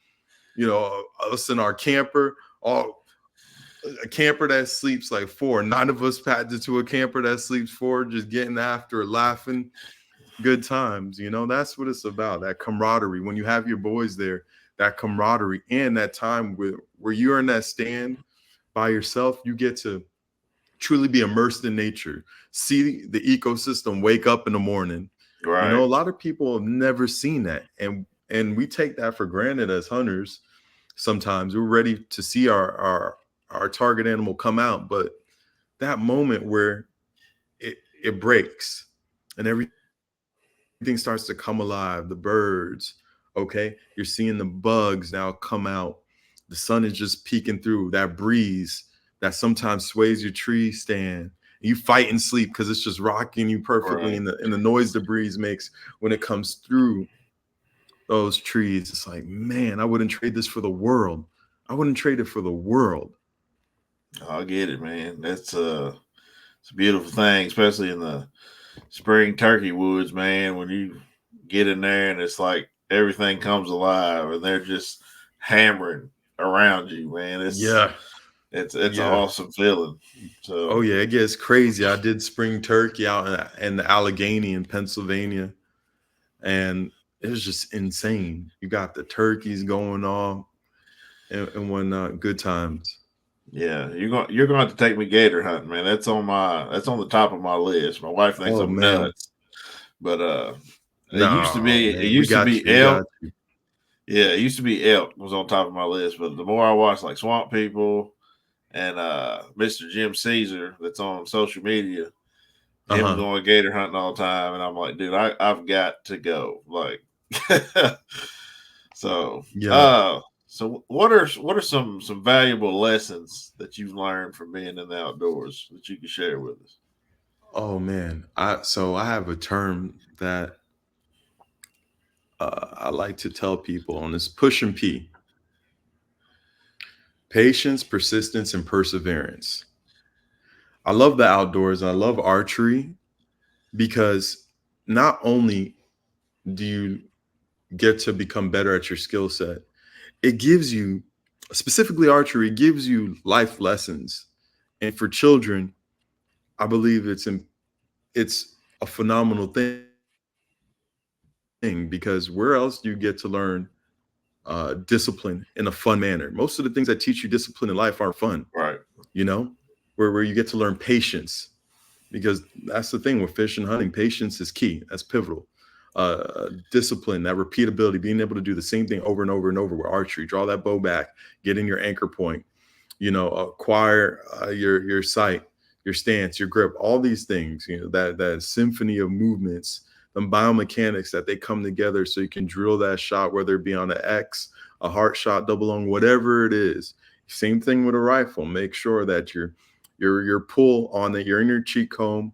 us in our camper, all a camper that sleeps like 4, 9 of us packed into a camper that sleeps 4, just getting after it, laughing, good times. That's what it's about, that camaraderie. When you have your boys there, that camaraderie, and that time where you're in that stand by yourself, you get to truly be immersed in nature, see the ecosystem wake up in the morning. Right. A lot of people have never seen that, and we take that for granted as hunters. Sometimes we're ready to see our target animal come out, but that moment where it breaks and everything starts to come alive, the birds, okay, you're seeing the bugs now come out, the sun is just peeking through, that breeze that sometimes sways your tree stand, you fight and sleep because it's just rocking you perfectly, Right. and the noise the breeze makes when it comes through those trees. It's like, man, I wouldn't trade this for the world. I wouldn't trade it for the world. I get it, man. That's it's a beautiful thing, especially in the spring turkey woods, man. When you get in there and it's like everything comes alive and they're just hammering around you, man. It's Yeah. an Yeah. awesome feeling. So Oh yeah, it gets crazy. I did spring turkey out in the Allegheny in Pennsylvania, and it was just insane. You got the turkeys going on and whatnot. Good times. yeah, you're going to have to take me gator hunting, man. That's on the top of my list. My wife thinks Oh I'm man, nuts, but no it man, we used to got be you. We elk. got you. Yeah, it used to be elk was on top of my list, but the more I watch like Swamp People and Mr. Jim Caesar that's on social media, him Uh-huh. going gator hunting all the time, and I'm like, dude, I've got to go. Like so Yeah. so what are some valuable lessons that you've learned from being in the outdoors that you can share with us? Oh man. I have a term that I like to tell people on this: push and P. Patience, persistence, and perseverance. I love the outdoors. I love archery because not only do you get to become better at your skill set, it gives you, specifically archery, it gives you life lessons. And for children, I believe it's a phenomenal thing, because where else do you get to learn discipline in a fun manner? Most of the things that teach you discipline in life aren't fun, Right. you know, where you get to learn patience, because that's the thing with fish and hunting. Patience is key. That's pivotal. Discipline, that repeatability, being able to do the same thing over and over and over with archery. Draw that bow back, get in your anchor point, acquire your sight, your stance, your grip, all these things, that symphony of movements, the biomechanics that they come together so you can drill that shot, whether it be on an X, a heart shot, double long, whatever it is. Same thing with a rifle. Make sure that your pull on it, your inner cheek comb,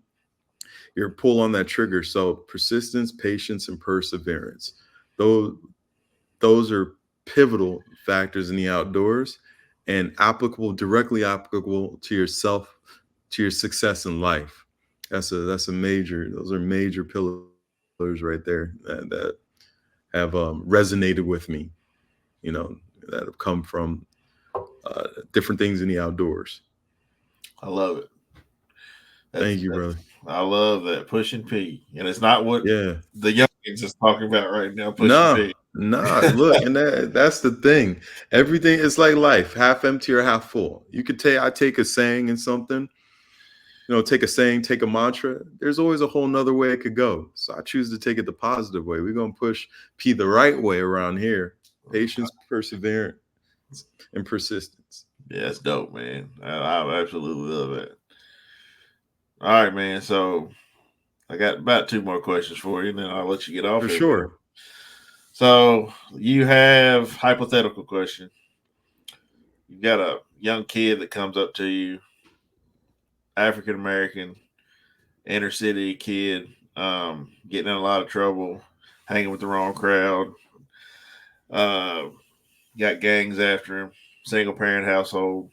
your pull on that trigger. So persistence, patience, and perseverance. Those are pivotal factors in the outdoors, and directly applicable to yourself, to your success in life. Those are major pillars right there that have resonated with me, that have come from different things in the outdoors. I love it. Thank you, brother. I love that pushing P, and it's not what Yeah. the youngins is talking about right now. Pushing Nah, P. nah. Look, and that's the thing. Everything is like life, half empty or half full. I take a saying and something, take a saying, take a mantra. There's always a whole nother way it could go. So I choose to take it the positive way. We're gonna push P the right way around here. Patience, perseverance, and persistence. Yeah, that's dope, man. I absolutely love it. All right, man. So I got about 2 more questions for you, and then I'll let you get off For here, man. sure. So you have hypothetical question. You got a young kid that comes up to you, African American, inner city kid, getting in a lot of trouble, hanging with the wrong crowd. Got gangs after him, single parent household.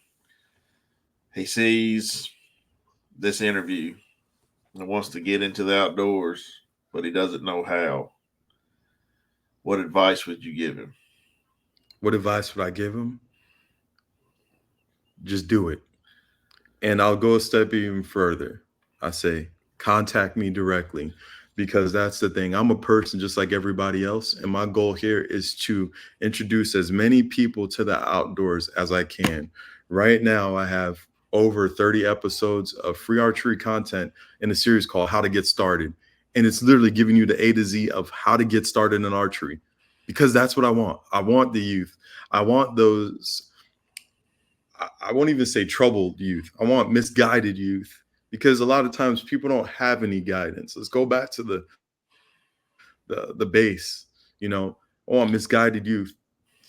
He sees this interview and wants to get into the outdoors, but he doesn't know how. What advice would you give him? What advice would I give him? Just do it. And I'll go a step even further. I say, contact me directly, because that's the thing. I'm a person just like everybody else. And my goal here is to introduce as many people to the outdoors as I can. Right now, I have over 30 episodes of free archery content in a series called How to Get Started. And it's literally giving you the A to Z of how to get started in archery, because that's what I want. I want the youth. I want those, I won't even say troubled youth. I want misguided youth, because a lot of times people don't have any guidance. Let's go back to the base. You know, I want misguided youth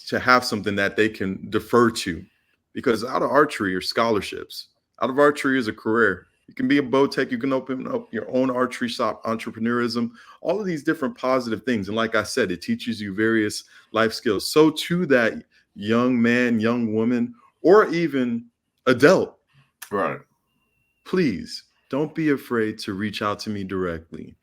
to have something that they can defer to, because out of archery are scholarships. Out of archery is a career. You can be a bow tech. You can open up your own archery shop, entrepreneurism, all of these different positive things. And like I said, it teaches you various life skills. So to that young man, young woman, or even adult, Right. please don't be afraid to reach out to me directly.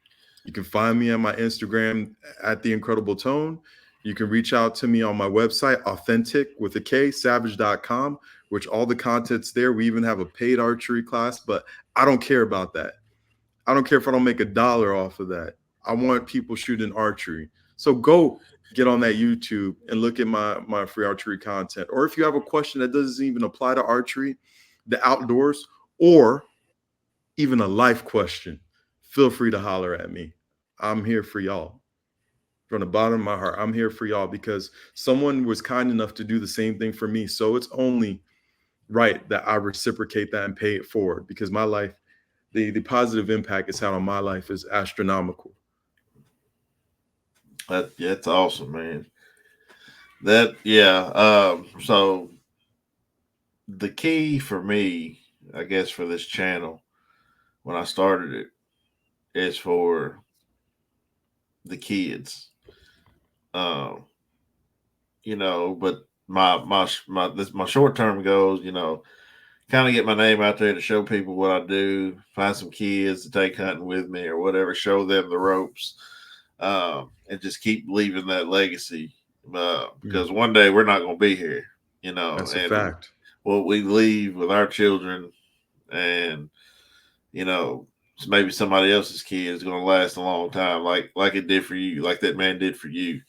You can find me on my Instagram at The Incredible Tone. You can reach out to me on my website, authentic with a K, savage.com, which all the content's there. We even have a paid archery class, but I don't care about that. I don't care if I don't make $1 off of that. I want people shooting archery. So go get on that YouTube and look at my free archery content. Or if you have a question that doesn't even apply to archery, the outdoors, or even a life question, feel free to holler at me. I'm here for y'all. From the bottom of my heart, I'm here for y'all, because someone was kind enough to do the same thing for me. So it's only right that I reciprocate that and pay it forward, because my life, the positive impact it's had on my life is astronomical. That's awesome, man. So the key for me, I guess, for this channel when I started it is for the kids. Um, but my short term goals, kind of get my name out there to show people what I do, find some kids to take hunting with me or whatever, show them the ropes, and just keep leaving that legacy. Because one day we're not going to be here, That's a and fact. what we leave with our children and, maybe somebody else's kid is going to last a long time, like it did for you, like that man did for you.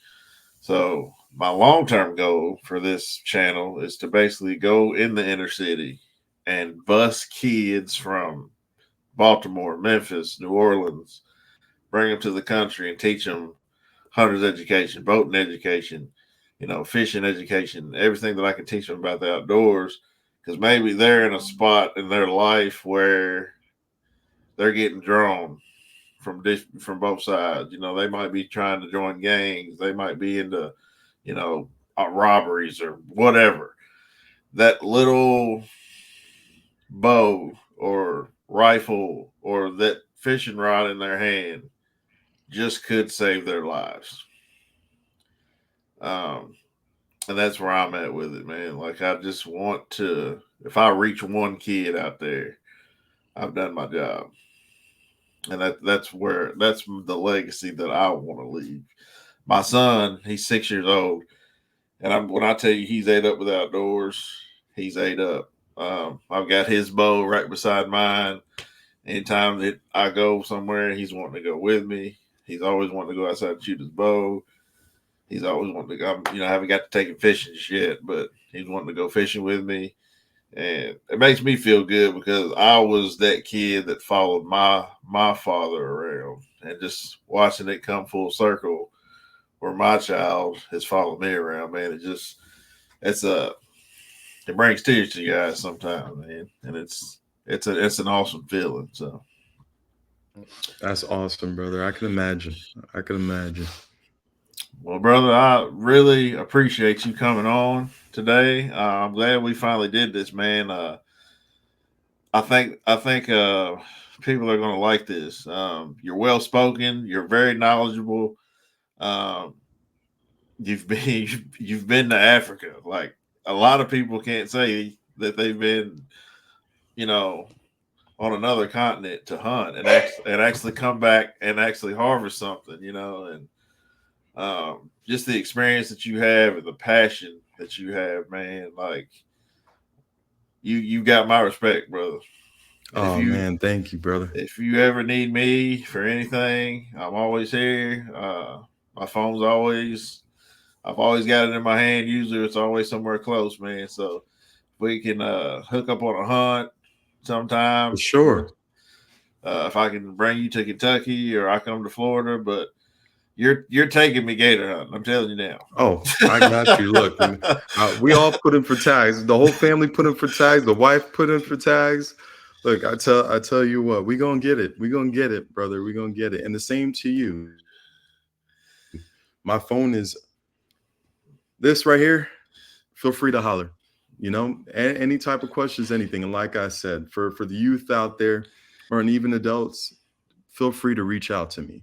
So my long term goal for this channel is to basically go in the inner city and bus kids from Baltimore, Memphis, New Orleans, bring them to the country and teach them hunter's education, boating education, fishing education, everything that I can teach them about the outdoors. Because maybe they're in a spot in their life where they're getting drawn from both sides. They might be trying to join gangs. They might be into, robberies or whatever. That little bow or rifle or that fishing rod in their hand just could save their lives. And that's where I'm at with it, man. Like, I just want to, if I reach one kid out there, I've done my job. And that's the legacy that I want to leave. My son, he's 6 years old, and when I tell you he's ate up with outdoors, he's ate up. I've got his bow right beside mine. Anytime that I go somewhere, he's wanting to go with me. He's always wanting to go outside and shoot his bow. He's always wanting to go. I haven't got to take him fishing yet, but he's wanting to go fishing with me. And it makes me feel good because I was that kid that followed my father around, and just watching it come full circle where my child has followed me around, man. It brings tears to your eyes sometimes, man. And it's an awesome feeling. So That's awesome, brother. I can imagine. I can imagine. well, brother, I really appreciate you coming on today. I'm glad we finally did this, man. I think people are going to like this. You're well spoken. You're very knowledgeable. You've been to Africa. Like, a lot of people can't say that they've been, you know, on another continent to hunt and actually come back and actually harvest something, you know, and just the experience that you have and the passion that you have, man. Like, you got my respect, brother. Oh man, thank you, brother. If you ever need me for anything, I'm always here. My phone's I've always got it in my hand. Usually it's always somewhere close, man. So we can hook up on a hunt sometime. For sure. If I can bring you to Kentucky or I come to Florida, but you're taking me gator hunting. I'm telling you now. Oh, I got you. Look, we all put in for tags. The whole family put in for tags. The wife put in for tags. Look, I tell you what, we gonna get it. We gonna get it, brother. We gonna get it. And the same to you. My phone is this right here. Feel free to holler. You know, any type of questions, anything. And like I said, for the youth out there, or even adults, feel free to reach out to me.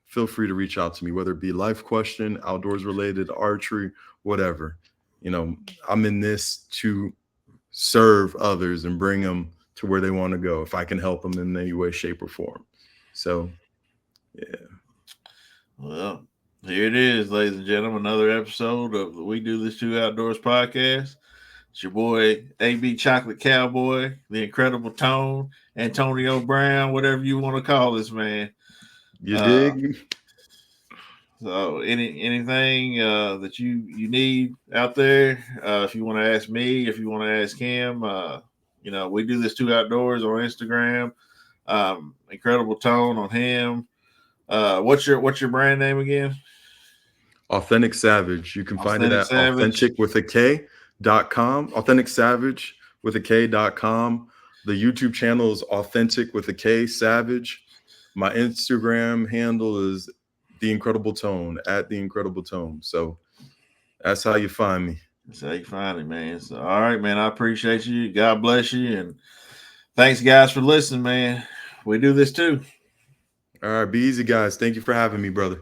Feel free to reach out to me, whether it be life question, outdoors related, archery, whatever. You know, I'm in this to serve others and bring them to where they want to go, if I can help them in any way, shape, or form. So, yeah. Well, here it is, ladies and gentlemen, another episode of the We Do This Too Outdoors podcast. It's your boy, AB Chocolate Cowboy, the Incredible Tone, Antonio Brown, whatever you want to call this man. You dig? So anything that you need out there, if you want to ask me, if you want to ask him, you know, We Do This Too Outdoors on Instagram. Incredible Tone on him. What's your brand name again? Authentic Savage. You can find it at authenticwithak.com. Authentic Savage with a K.com. The YouTube channel is Authentic with a K Savage. My Instagram handle is The Incredible Tone, at The Incredible Tone. So that's how you find me. That's how you find it, man. So, all right, man. I appreciate you. God bless you. And thanks, guys, for listening, man. We do this too. All right. Be easy, guys. Thank you for having me, brother.